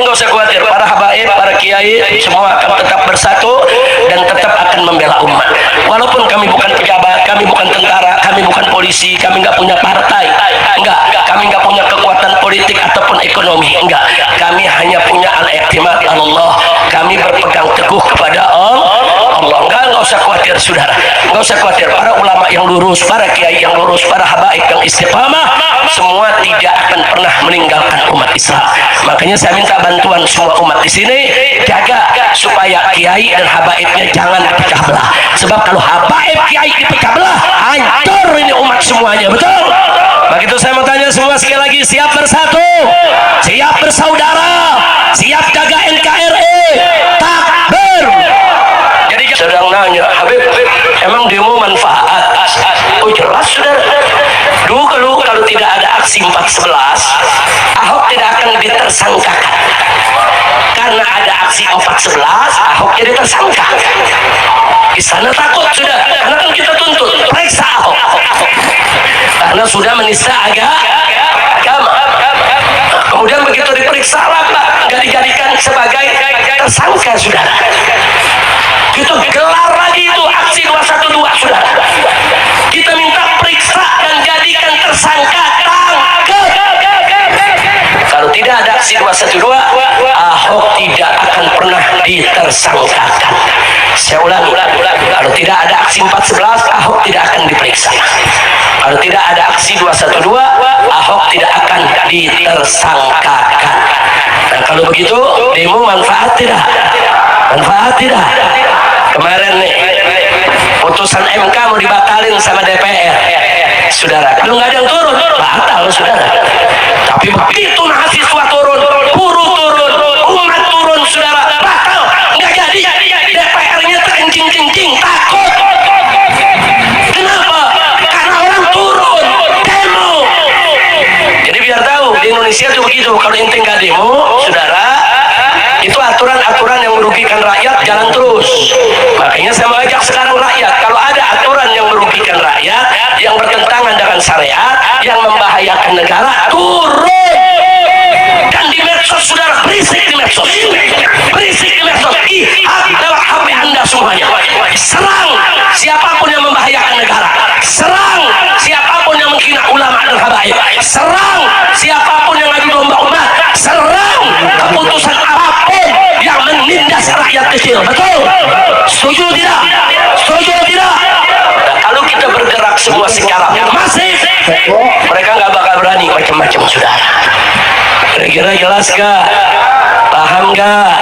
nggak usah khawatir, para habaib, para kiai semua akan tetap bersatu dan tetap akan membela umat. Walaupun kami bukan pejabat, kami bukan tentara, kami bukan polisi, kami nggak punya partai, enggak, kami nggak punya kekuatan politik ataupun ekonomi, enggak, kami hanya punya al-i'timad Allah, kami berpegang teguh kepada Allah. Enggak usah khawatir saudara, nggak usah khawatir. Para ulama yang lurus, para kiai yang lurus, para habaib yang istiqamah, semua tidak akan pernah meninggalkan umat Islam. Makanya saya minta bantuan semua umat di sini, jaga supaya kiai dan habaibnya jangan dipecah belah. Sebab kalau habaib kiai dipecah belah, hancur ini umat semuanya, betul? Begitu saya mau tanya semua sekali lagi, siap bersatu, siap bersaudara, siap jaga NKRI, takbir. Jadi sedang nanya, Habib, emang demo manfaat? Oh jelas saudara. Dulu kalau tidak ada aksi 411, Ahok tidak akan ditersangkakan. Karena ada aksi 411, Ahok jadi tersangka. Istana takut sudah, karena kan kita tuntut, periksa Ahok. Karena sudah menista agama. Kemudian begitu diperiksa apa? Nggak dijadikan sebagai tersangka saudara. Kita gelar lagi itu aksi 212 saudara. Kita minta periksa dan jadikan tersangka, tangkap. Kalau tidak ada aksi 212, Ahok tidak akan pernah ditersangkakan. Saya ulangi, kalau tidak ada aksi 411, Ahok tidak akan diperiksa. Kalau tidak ada aksi 212, Ahok tidak akan ditersangkakan. Nah kalau begitu, demo manfaat tidak? Manfaat tidak? Kemarin nih, putusan MK mau dibatalin sama DPR, saudara. Belum nggak ada yang turun, batal saudara. Tapi begitu mahasiswa turun, buruh turun, umat turun, saudara, batal, nggak jadi. DPR-nya terkencing-kencing, takut. Kenapa? Karena orang turun, demo. Jadi biar tahu di Indonesia tuh begitu. Kalau ente nggak demo, saudara, itu aturan-aturan yang merugikan rakyat jalan terus. Makanya saya mengajak sekarang rakyat, kalau ada aturan yang merugikan rakyat, yang bertentangan dengan syariat, yang membahayakan negara, turun. Dan di medsos saudara, berisik di medsos, berisik di medsos. Hak lewat HP anda semuanya. Serang siapapun yang membahayakan negara, serang siapapun yang menghina ulama dan habaib, serang siapapun yang adu domba umat, serang keputusan apapun yang menindas rakyat kecil. Betul? Setuju tidak? Setuju tidak? Nah, kalau kita bergerak semua secara masif, mereka nggak bakal berani macam-macam saudara. Kira-kira jelas gak? Paham gak?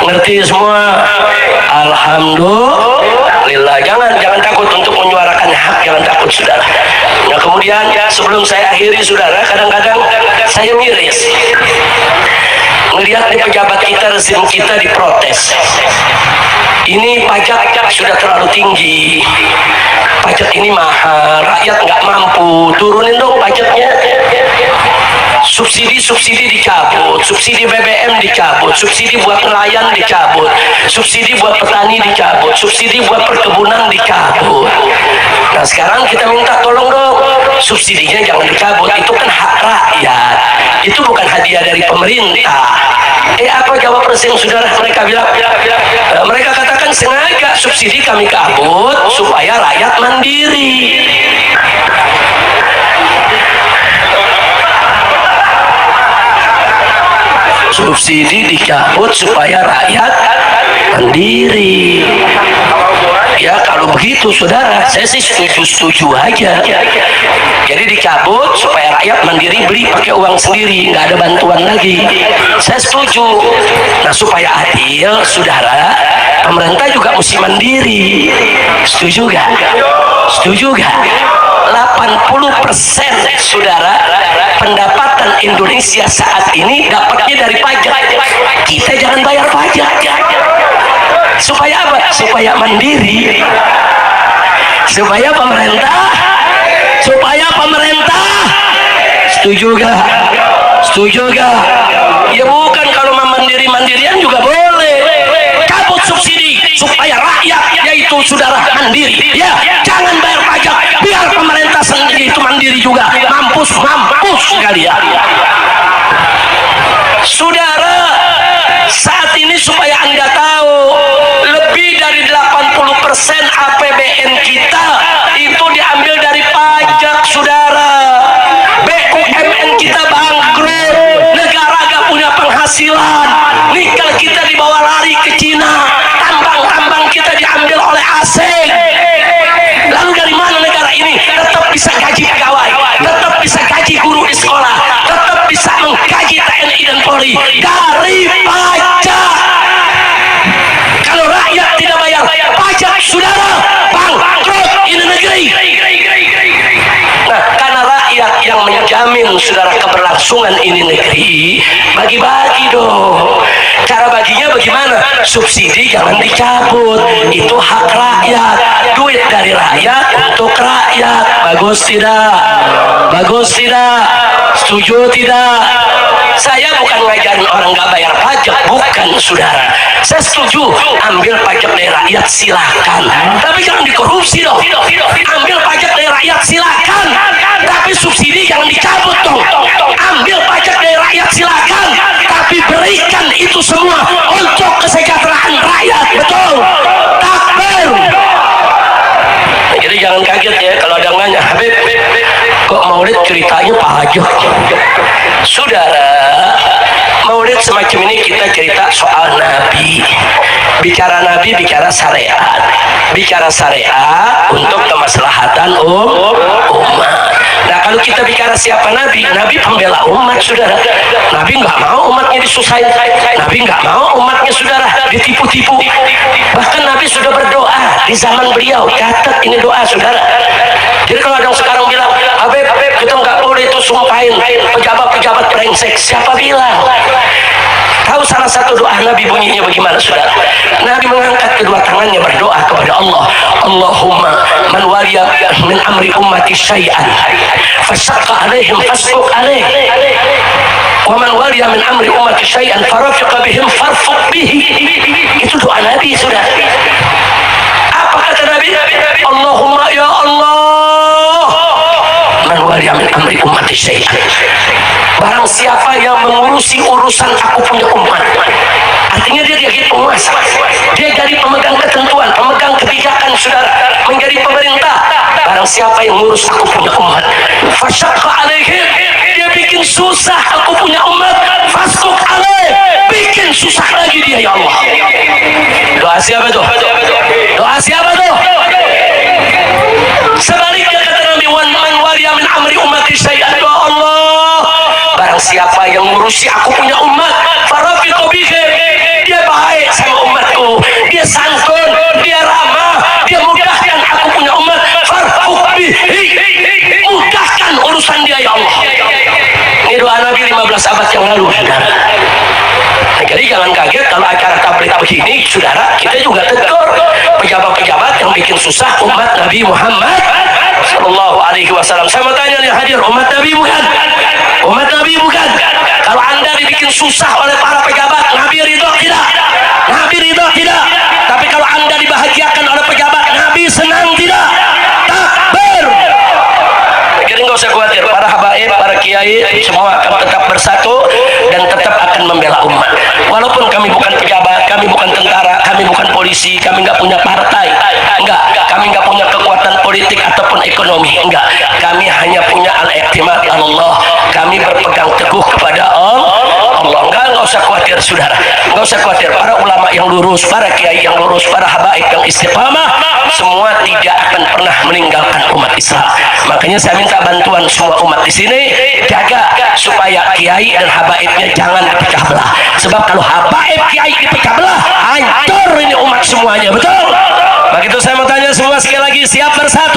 Ngerti semua? Alhamdulillah. Jangan takut untuk menyuarakan hak, jangan takut saudara. Nah kemudian sebelum saya akhiri saudara, kadang-kadang saya miris melihat nih pejabat kita, rezim kita diprotes. Ini pajak sudah terlalu tinggi, pajak ini mahal, rakyat nggak mampu, turunin dong pajaknya. Subsidi dicabut, subsidi BBM dicabut, subsidi buat nelayan dicabut, subsidi buat petani dicabut, subsidi buat perkebunan dicabut. Nah sekarang kita minta tolong dong, subsidinya jangan dicabut, itu kan hak rakyat, itu bukan hadiah dari pemerintah. Apa jawab presiden saudara? Mereka bilang, mereka katakan sengaja subsidi kami cabut supaya rakyat mandiri. Subsidi dicabut supaya rakyat mandiri. Ya kalau begitu saudara, saya sih setuju aja. Jadi dicabut supaya rakyat mandiri, beli pakai uang sendiri, nggak ada bantuan lagi. Saya setuju. Nah supaya adil saudara, pemerintah juga mesti mandiri. Setuju gak? Setuju gak? 80% saudara pendapatan Indonesia saat ini dapatnya dari pajak. Kita jangan bayar pajak. Supaya apa? Supaya mandiri. Supaya pemerintah setuju gak? Setuju gak? Ya bukan, kalau mandiri-mandirian juga boleh. Cabut subsidi supaya rakyat yaitu saudara mandiri. Ya, jangan bayar pajak, biar pemerintah sendiri itu mandiri juga. Mampus sekalian. Saudara, penghasilan, nikel kita dibawa lari ke Cina, tambang-tambang kita diambil oleh asing. Lalu dari mana negara ini tetap bisa gaji pegawai, tetap bisa gaji guru di sekolah, tetap bisa menggaji TNI dan Polri? Dari pajak. Kalau rakyat tidak bayar pajak, saudara, bangkrut ini negeri. Nah, karena rakyat yang menjamin saudara keberlangsungan ini negeri, bagi-bagi dong. Cara baginya bagaimana? Subsidi jangan dicabut, itu hak rakyat, duit dari rakyat untuk rakyat. Bagus tidak? Bagus tidak? Setuju tidak? Saya bukan ngajarin orang nggak bayar pajak, bukan saudara. Saya setuju ambil pajak dari rakyat silakan, tapi jangan dikorupsi dong. Ambil pajak dari rakyat silakan, tapi subsidi jangan dicabut dong. Ambil pajak dari rakyat silakan, tapi berikan itu semua untuk kesejahteraan rakyat. Betul? Takbir. Jadi jangan kaget ya kalau ada yang nanya, Habib, kok Maulid ceritanya pajak? Saudara, Maulid semacam ini kita cerita soal Nabi. Bicara Nabi, bicara syariat. Bicara syariat untuk kemaslahatan umat. Nah, kalau kita bicara siapa Nabi? Nabi pembela umat, saudara. Nabi nggak mau umatnya disusahin. Nabi nggak mau umatnya, saudara, ditipu-tipu. Bahkan Nabi sudah berdoa di zaman beliau. Catat ini doa, saudara. Jadi kalau ada yang sekarang bilang, Habib, kita nggak boleh itu sumpahin pejabat-pejabat brengsek. Siapa bilang? Tahu salah satu doa Nabi bunyinya bagaimana, saudara? Nabi mengangkat kedua tangannya berdoa kepada Allah. Allahumma man waliya min amri ummati syai'an fasaqqa alaihim fasquq alaih, wa man waliya min amri ummati syai'an farafiqa bihim farfuq bihi. Itu doa Nabi, saudara. Apa kata Nabi? Allahumma ya Allah, man waliya min amri ummati syai'an, barang siapa yang mengurusi urusan aku punya umat, artinya dia jadi penguasa, dia jadi pemegang ketentuan, pemegang kebijakan, saudara, menjadi pemerintah. Barang siapa yang ngurus aku punya umat, fasyaqqa alaihim, dia bikin susah aku punya umat, fasquq alaih, bikin susah lagi dia, ya Allah. Doa siapa tuh? Doa siapa tuh? Sebaliknya kata Nabi, man waliya min amri ummati syai'an, ya Allah, barang siapa yang ngurusi aku punya umat, farafiqa bihim, dia baik sama umatku, dia santun, dia ramah, dia mudahkan aku punya umat, farfuq bihi, mudahkan urusan dia, ya Allah. Ini doa Nabi 15 abad yang lalu, saudara. Nah, jadi jangan kaget kalau acara tabligh begini, saudara, kita juga tegur pejabat-pejabat yang bikin susah umat Nabi Muhammad Sallallahu Alaihi Wasallam. Saya mau tanya nih, hadir, umat Nabi bukan? Umat Nabi bukan? Kalau anda dibikin susah oleh para pejabat, Nabi ridho tidak? Nabi ridho tidak? Tapi kalau anda dibahagiakan oleh pejabat, Nabi senang tidak? Takbir. Jadi nggak usah khawatir, para habaib, para kiai semua akan tetap bersatu dan tetap akan membela umat. Walaupun kami bukan pejabat, kami bukan tentara, kami bukan polisi, kami nggak punya partai, enggak, kami nggak punya kekuatan politik ataupun ekonomi, enggak, kami hanya punya al-i'timad Allah, kami berpegang teguh kepada Allah. Enggak usah khawatir, saudara, nggak usah khawatir. Para ulama yang lurus, para kiai yang lurus, para habaib yang istiqamah, semua tidak akan pernah meninggalkan umat Islam. Makanya saya minta bantuan semua umat di sini, jaga supaya kiai dan habaibnya jangan dipecah belah. Sebab kalau habaib kiai dipecah belah, hancur ini umat semuanya. Betul? Begitu saya mau tanya semua sekali lagi, siap bersatu?